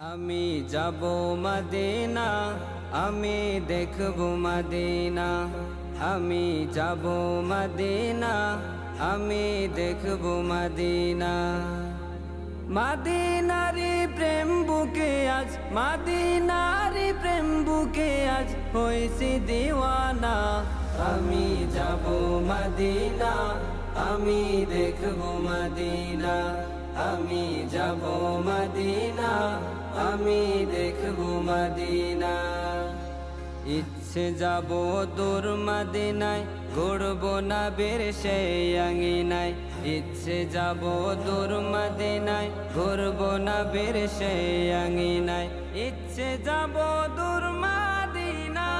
আমি যাব মদিনা, আমি দেখব মদিনা। আমি যাব মদিনা, আমি দেখব মদিনা। মদিনারি প্রেম বুকে আজ, মদিনারি প্রেম বুকে আজ হইছি দিওয়ানা। আমি যাব মদিনা, আমি দেখব মদিনা। আমি যাব মদিনা, আমি দেখব মদিনা। ইচ্ছে যাব দূর মদিনায়, গড়ব না বের সেই আঙিনায়। ইচ্ছে যাব দূর মদিনায়, গড়ব না বের সেই আঙিনায়। ইচ্ছে যাব দূর মদিনায়,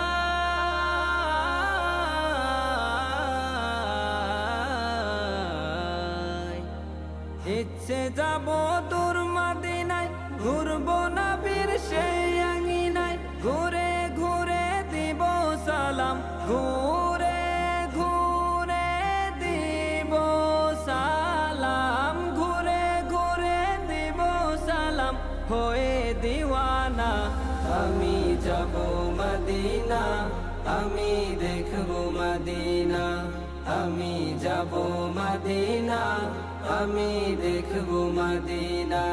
ইচ্ছে যাব দূর মদিনায়, ঘুরব না বীর সেই আঙিনায়। ঘুরে ঘুরে দিব সালাম, ঘুরে ঘুরে দিব সালাম, ঘুরে ঘুরে দিব সালাম, হয়ে দিওয়ানা। আমি যাব মদিনা, আমি দেখব মদিনা। আমি যাব মদিনা, আমি দেখব মদিনা।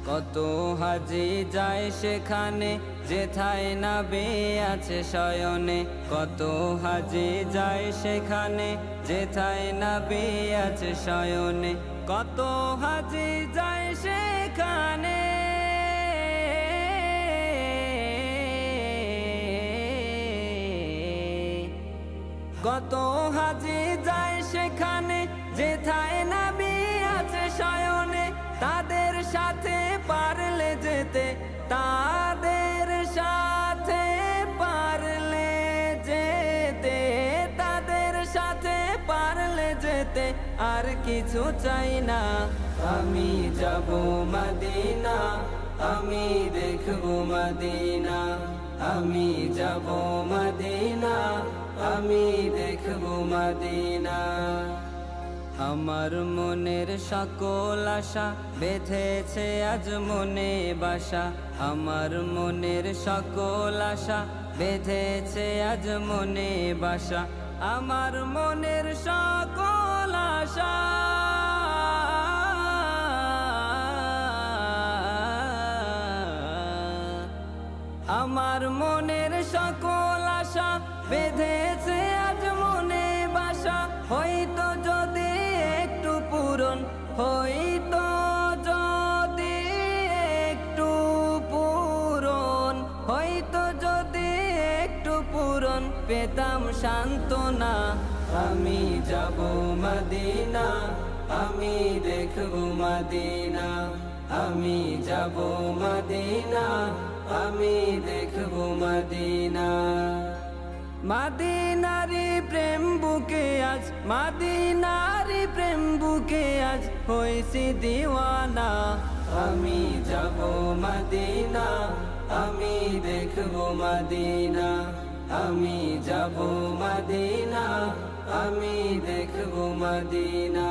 কত হাজি যায় সেখানে, যেথায় নবী আছে শয়নে। কত হাজি যায় সেখানে, যেথায় নবী আছে শয়নে। কত হাজি যায় সেখানে, কত হাজি যায় সেখানে, যেথায় নবী আছে শয়নে। তাদের সাথে পারলে যেতে, তাদের সাথে পারলে যেতে, তাদের সাথে পারলে যেতে, আর কিছু চাই না। আমি যাব মদিনা, আমি দেখব মদিনা। আমি যাব মদিনা, আমি দেখব মদিনা। আমার মনের সকল আশা বেঁধেছে আজ মনে বাসা। আমার মনের সকল আশা বেঁধেছে আজ মনে বাসা। আমার মনের সকল আশা, আমার মনের সকল আশা বেঁধেছে আজ মনে বাসা। হয়তো যদি একটু পূরণ, হয়তো যদি একটু পূরণ, হয়তো যদি একটু পূরণ পেতাম সান্ত্বনা। আমি যাব মদিনা, আমি দেখব মদিনা। আমি যাব মদিনা, আমি দেখব মদিনা। মদিনারি প্রেম বুকে আজ, মদিনারি প্রেম বুকে আজ হইছি দিওয়ানা। আমি যাব মদিনা, আমি দেখব মদিনা। আমি যাব মদিনা, আমি দেখব মদিনা।